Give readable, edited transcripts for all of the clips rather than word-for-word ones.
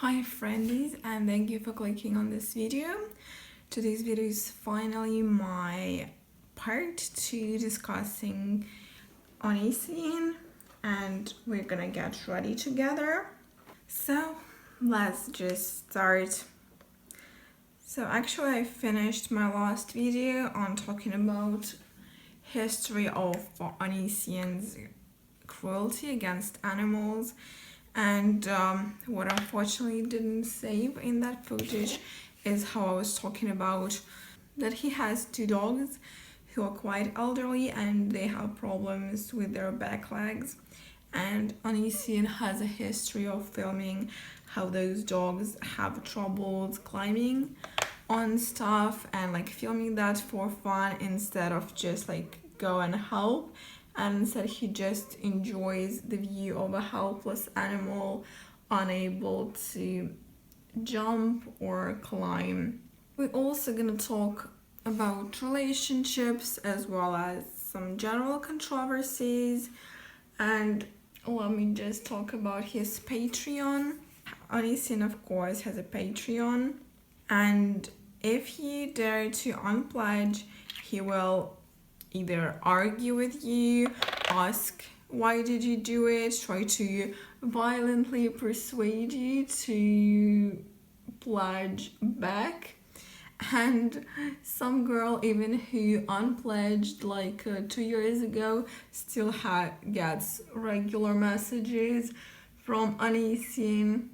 Hi friendies, and thank you for clicking on this video. Today's video is finally my part 2 discussing Onision, and we're gonna get ready together. So let's just start. So actually I finished my last video on talking about history of Onision's cruelty against animals. And what unfortunately didn't save in that footage is how I was talking about that he has 2 dogs who are quite elderly and they have problems with their back legs. And Onision has a history of filming how those dogs have troubles climbing on stuff and like filming that for fun instead of just like go and help. And instead he just enjoys the view of a helpless animal unable to jump or climb. We're also gonna talk about relationships as well as some general controversies, and let me just talk about his Patreon. Onision of course has a Patreon, and if you dare to unpledge, he will either argue with you, ask why did you do it, try to violently persuade you to pledge back. And some girl even who unpledged like 2 years ago still gets regular messages from Onision.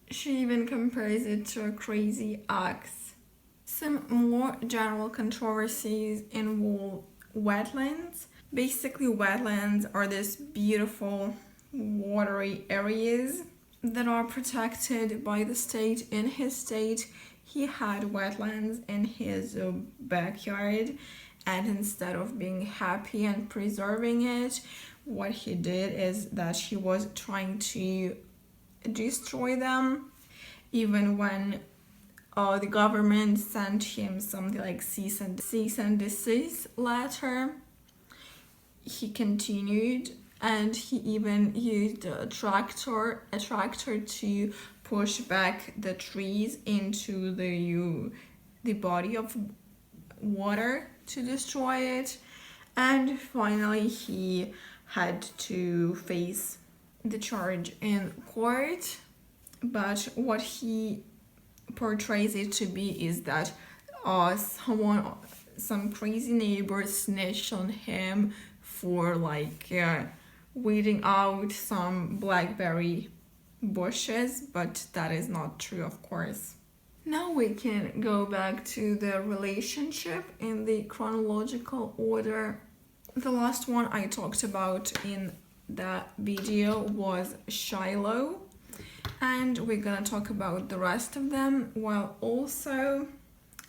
She even compares it to a crazy ex. Some more general controversies involve wetlands. Basically, wetlands are these beautiful watery areas that are protected by the state. In his state, he had wetlands in his backyard, and instead of being happy and preserving it, what he did is that he was trying to destroy them. Even when the government sent him something like cease and desist letter, he continued, and he even used a tractor to push back the trees into the body of water to destroy it. And finally he had to face the charge in court, but what he portrays it to be is that some crazy neighbor snitched on him for like weeding out some blackberry bushes, but that is not true, of course. Now we can go back to the relationship in the chronological order. The last one I talked about in the video was Shiloh, and we're gonna talk about the rest of them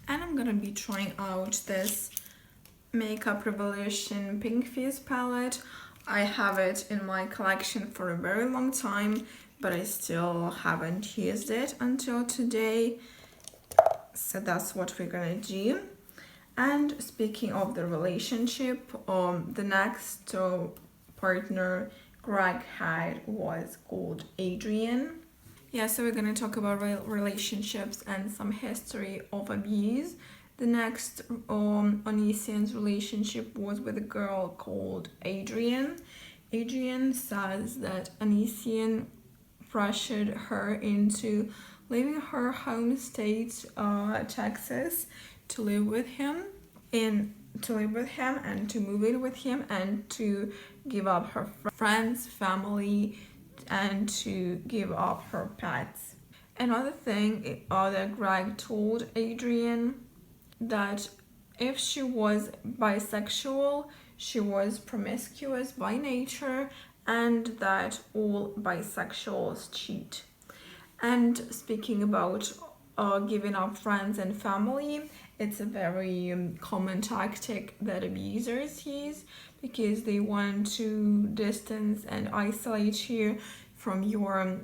and I'm gonna be trying out this Makeup Revolution Pink Fizz palette. I have it in my collection for a very long time, but I still haven't used it until today, so that's what we're gonna do. And speaking of the relationship, the next partner Greg had was called Adrian. Yeah, so we're gonna talk about relationships and some history of abuse. The next Onision's relationship was with a girl called Adrian. Adrian says that Onision pressured her into leaving her home state, Texas, to live with him and to move in with him and to give up her friends, family, and to give up her pets. Another thing that Greg told Adrian, that if she was bisexual, she was promiscuous by nature, and that all bisexuals cheat. And speaking about giving up friends and family, it's a very common tactic that abusers use, because they want to distance and isolate you from your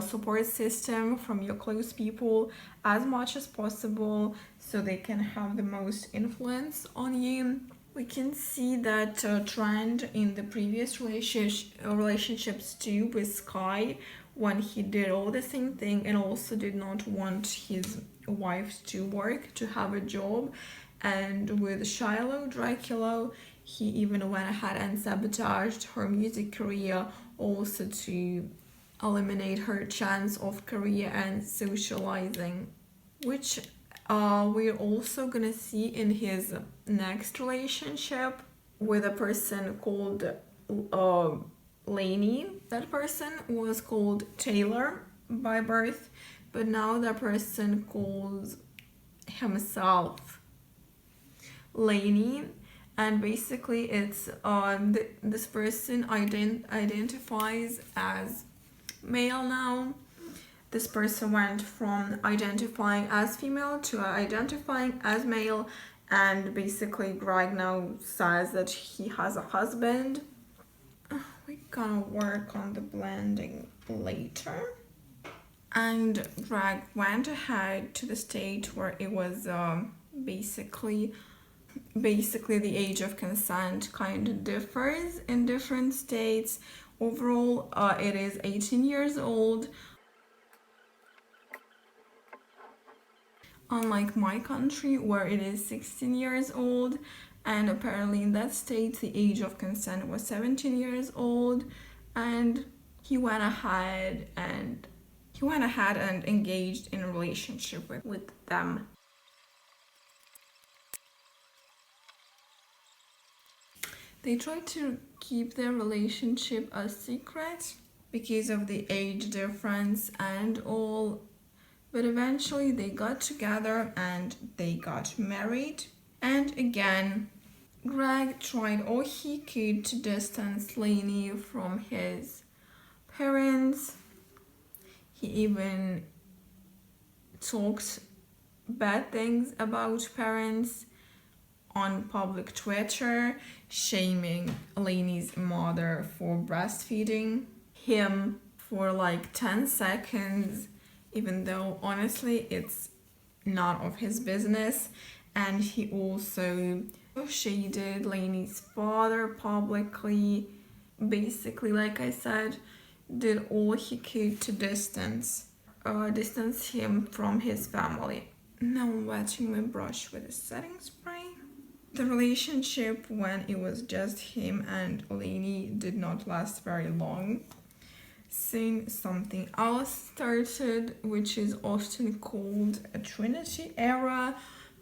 support system, from your close people as much as possible, so they can have the most influence on you. We can see that trend in the previous relationships too with Sky, when he did all the same thing and also did not want his wife to work, to have a job. And with Shiloh Dracula, he even went ahead and sabotaged her music career, also to eliminate her chance of career and socializing, which we're also gonna see in his next relationship with a person called Lainey. That person was called Taylor by birth, but now that person calls himself Lainey. And basically it's this person identifies as male now. This person went from identifying as female to identifying as male, and basically Greg now says that he has a husband. We're gonna work on the blending later. And Greg went ahead to the state where it was basically the age of consent kind of differs in different states. Overall, it is 18 years old. Unlike my country, where it is 16 years old, and apparently in that state the age of consent was 17 years old, and he went ahead and engaged in a relationship with them. They tried to keep their relationship a secret because of the age difference and all, but eventually they got together and they got married. And again, Greg tried all he could to distance Lainey from his parents. He even talked bad things about parents on public Twitter, shaming Lainey's mother for breastfeeding him for like 10 seconds, even though honestly it's none of his business. And he also shaded Lainey's father publicly. Basically, like I said, did all he could to distance him from his family. Now I'm wetting my brush with a setting spray. The relationship, when it was just him and Lainey, did not last very long. Soon something else started, which is often called a Trinity era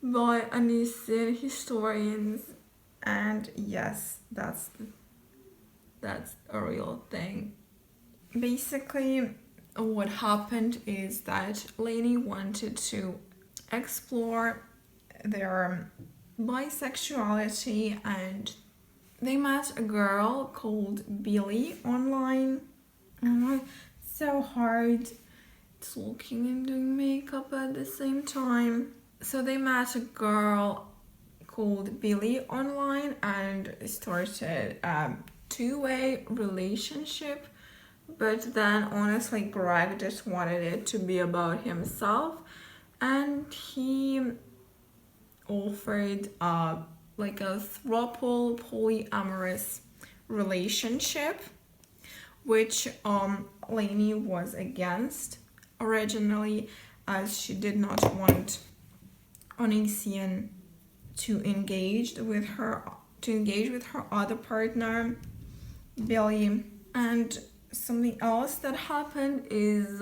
by Onision historians, and yes, that's a real thing. Basically, what happened is that Lainey wanted to explore their bisexuality, and they met a girl called Billy online. So hard talking and doing makeup at the same time. So they met a girl called Billy online and started a two-way relationship, but then honestly Greg just wanted it to be about himself, and he offered like a throuple polyamorous relationship, which Lainey was against originally, as she did not want Onision to engage with her other partner, Billy. And something else that happened is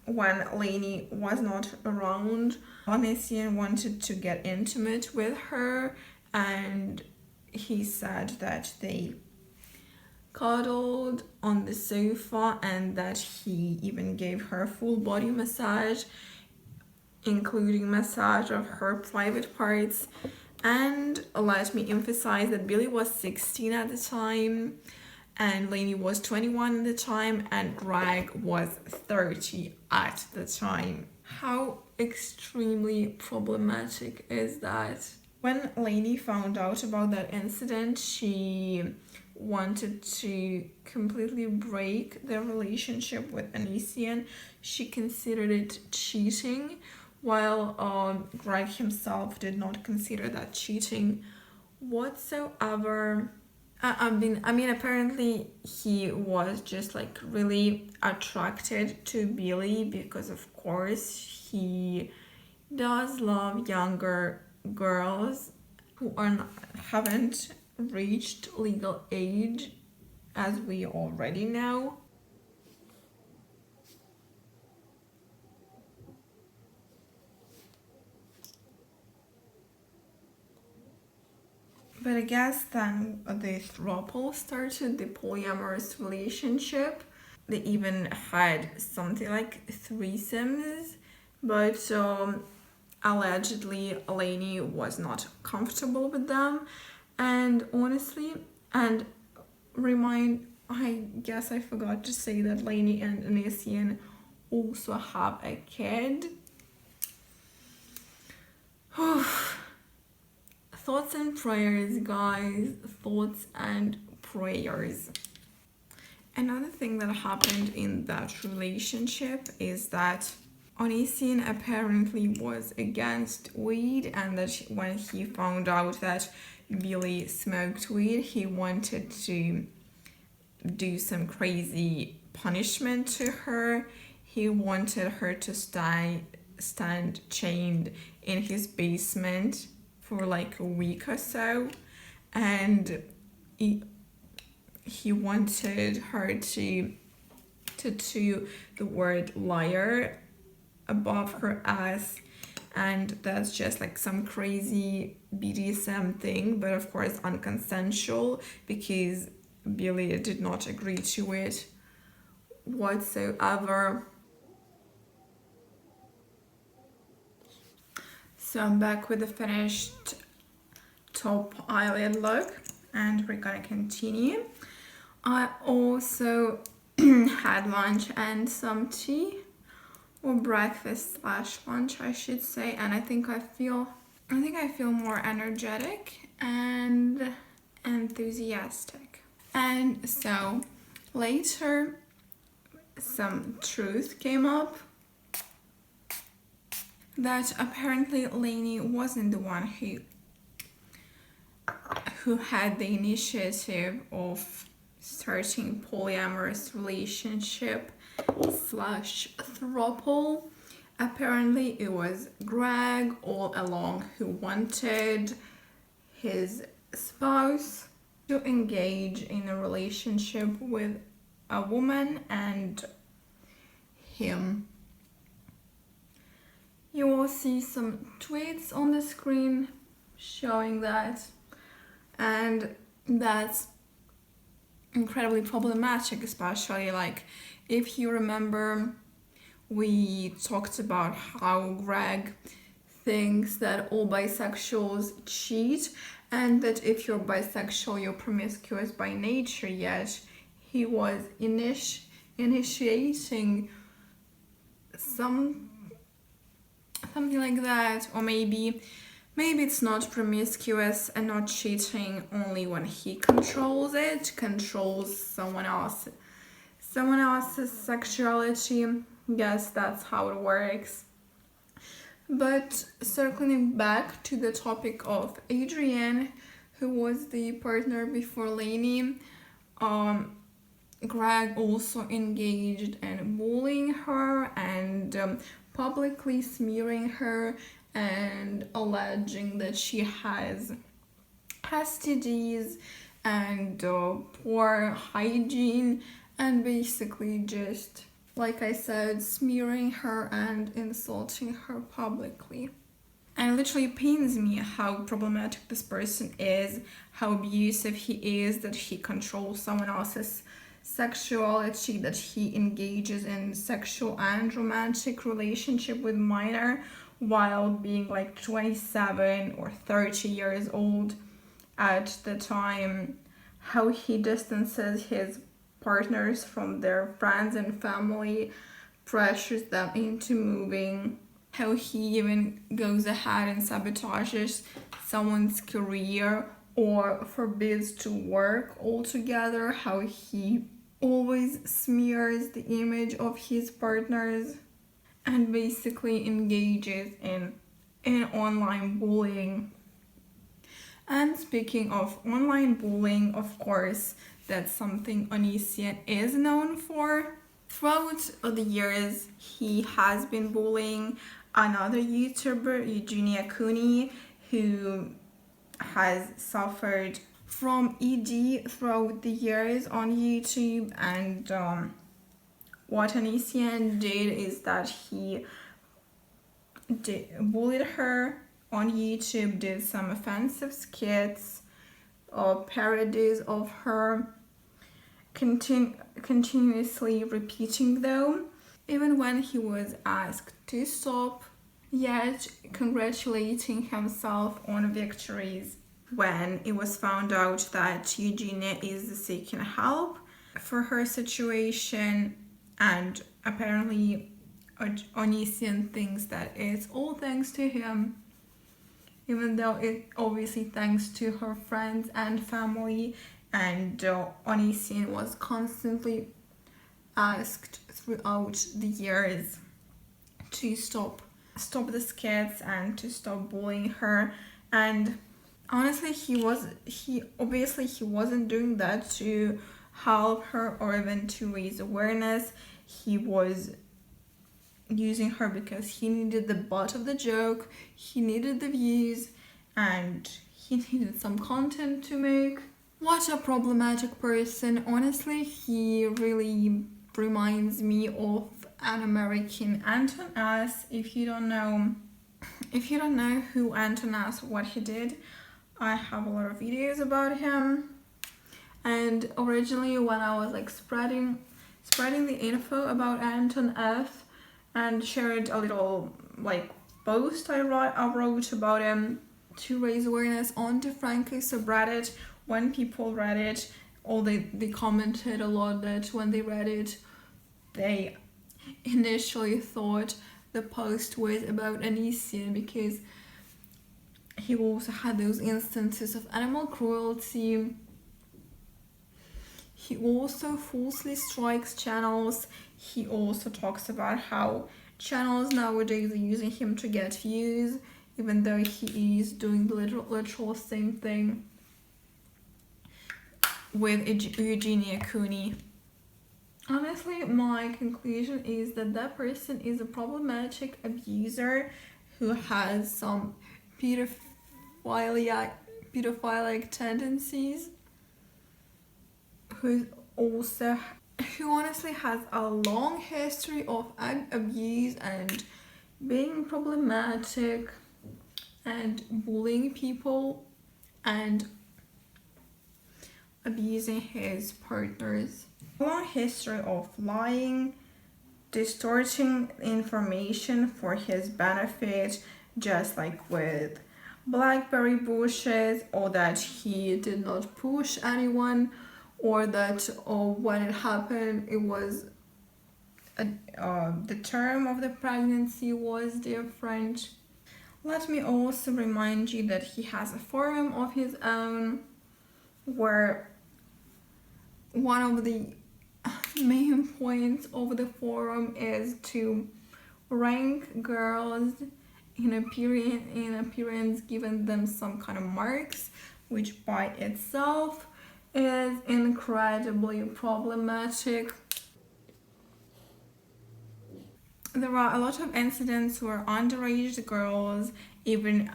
when Lainey was not around, Onision wanted to get intimate with her, and he said that they cuddled on the sofa and that he even gave her full body massage, including massage of her private parts. And let me emphasize that Billy was 16 at the time and Lainey was 21 at the time and Greg was 30 at the time. How extremely problematic is that? When Lainey found out about that incident, she wanted to completely break their relationship with Onision. She considered it cheating, while Greg himself did not consider that cheating whatsoever. I mean, apparently he was just like really attracted to Billy because, of course, he does love younger girls who haven't reached legal age, as we already know. But I guess then the throuple started, the polyamorous relationship. They even had something like threesomes, but allegedly Eleni was not comfortable with them. And honestly, and I guess I forgot to say that Lainey and Anastasia also have a kid. Thoughts and prayers, guys. Thoughts and prayers. Another thing that happened in that relationship is that Onision apparently was against weed, and that when he found out that Billy smoked weed, he wanted to do some crazy punishment to her. He wanted her to stand chained in his basement for like a week or so, and he wanted her to tattoo the word liar above her ass, and that's just like some crazy BDSM thing, but of course unconsensual because Billy did not agree to it whatsoever. So I'm back with the finished top eyelid look, and we're gonna continue. I also had lunch and some tea, or breakfast slash lunch I should say, and I think I feel more energetic and enthusiastic. And so later some truth came up that apparently Lainey wasn't the one who had the initiative of starting polyamorous relationship slash throuple. Apparently it was Greg all along who wanted his spouse to engage in a relationship with a woman and him. You will see some tweets on the screen showing that, and that's incredibly problematic, especially like if you remember we talked about how Greg thinks that all bisexuals cheat, and that if you're bisexual you're promiscuous by nature, yet he was initiating something like that. Or maybe it's not promiscuous and not cheating only when he controls someone else's sexuality. Yes, that's how it works. But circling back to the topic of Adrienne, who was the partner before Lainey, Greg also engaged in bullying her and publicly smearing her and alleging that she has STDs and poor hygiene, and basically just, like I said, smearing her and insulting her publicly. And it literally pains me how problematic this person is, how abusive he is, that he controls someone else's sexuality, that he engages in sexual and romantic relationship with minor while being like 27 or 30 years old at the time, how he distances his partners from their friends and family, pressures them into moving, how he even goes ahead and sabotages someone's career or forbids to work altogether, how he always smears the image of his partners and basically engages in online bullying. And speaking of online bullying, of course, that's something Onision is known for. Throughout the years, he has been bullying another YouTuber, Eugenia Cooney, who has suffered from ED throughout the years on YouTube. And what Onision did is that he bullied her on YouTube, did some offensive skits or parodies of her, continuously repeating them, even when he was asked to stop, yet congratulating himself on victories. When it was found out that Eugenia is seeking help for her situation, and apparently Onision thinks that it's all thanks to him, even though it obviously thanks to her friends and family. And Onision was constantly asked throughout the years to stop the skits and to stop bullying her. And honestly, he wasn't doing that to help her or even to raise awareness. He was using her because he needed the butt of the joke, he needed the views, and he needed some content to make. What a problematic person. Honestly, he really reminds me of an American Anton S. If you don't know who Anton S, what he did, I have a lot of videos about him. And originally, when I was like spreading the info about Anton F and shared a little like post I wrote about him to raise awareness onto Frankie subreddit, when people read it, they commented a lot that when they read it, they initially thought the post was about Onision because he also had those instances of animal cruelty. He also falsely strikes channels. He also talks about how channels nowadays are using him to get views, even though he is doing the literal same thing with Eugenia Cooney. Honestly, my conclusion is that that person is a problematic abuser who has some pedophilic tendencies, who honestly has a long history of abuse and being problematic and bullying people and abusing his partners. A long history of lying, distorting information for his benefit, just like with blackberry bushes, or that he did not push anyone, or that when it happened it was the term of the pregnancy was different. Let me also remind you that he has a forum of his own where one of the main points of the forum is to rank girls in appearance, giving them some kind of marks, which by itself is incredibly problematic. There are a lot of incidents where underage girls, even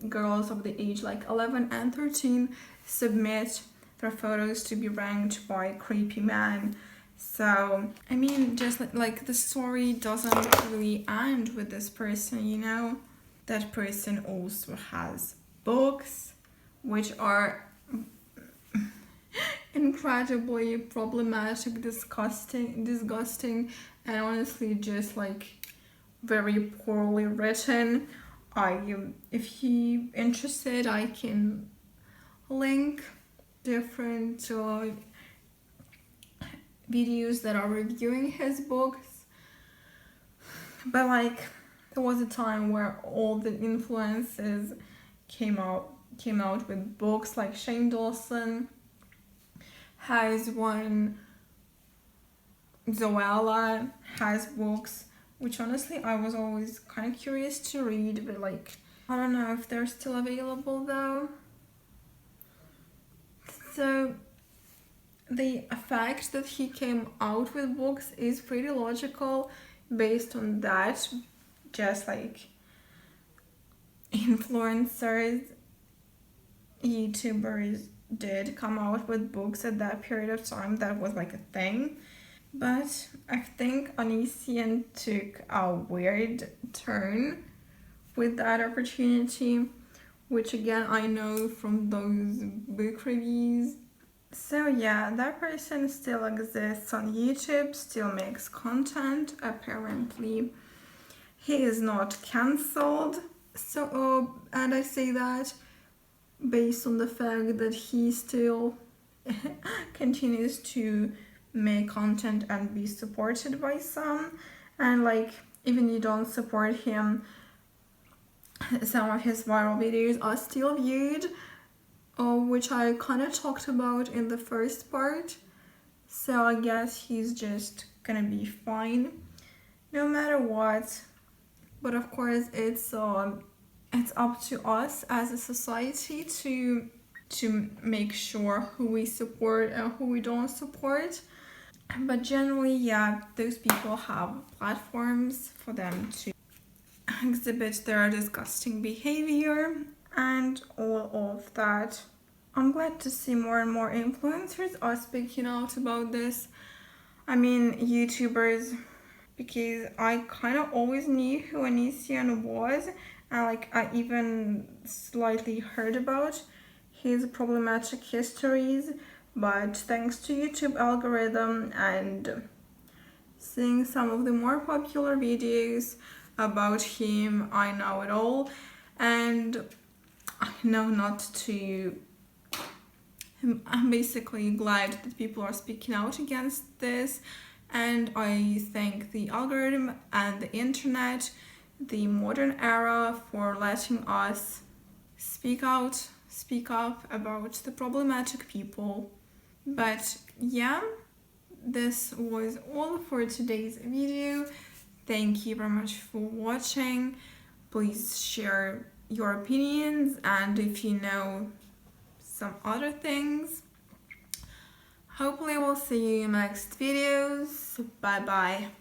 girls of the age like 11 and 13, submit their photos to be ranked by creepy men. So I mean, just like the story doesn't really end with this person, you know. That person also has books which are incredibly problematic, disgusting, and honestly just like very poorly written. If you're interested, I can link different videos that are reviewing his books. But like, there was a time where all the influences came out with books. Like Shane Dawson has one, Zoella has books, which honestly I was always kind of curious to read, but like I don't know if they're still available though. So the fact that he came out with books is pretty logical based on that. Just like influencers, YouTubers did come out with books at that period of time, that was like a thing. But I think Onision took a weird turn with that opportunity, which again I know from those book reviews. So yeah, that person still exists on YouTube, still makes content, apparently. He is not cancelled. So, and I say that based on the fact that he still continues to make content and be supported by some, and like even you don't support him, some of his viral videos are still viewed, which I kind of talked about in the first part. So I guess he's just gonna be fine no matter what. But of course it's up to us as a society to make sure who we support and who we don't support. But generally, yeah, those people have platforms for them to exhibit their disgusting behavior and all of that. I'm glad to see more and more influencers are speaking out about this. I mean, YouTubers, because I kind of always knew who Onision was, and like I even slightly heard about his problematic histories, but thanks to YouTube algorithm and seeing some of the more popular videos about him, I know it all, and I know not to. I'm basically glad that people are speaking out against this, and I thank the algorithm and the internet, the modern era, for letting us speak out, speak up about the problematic people. But yeah, this was all for today's video. Thank you very much for watching. Please share your opinions, and if you know some other things. Hopefully we'll see you in next videos. Bye bye.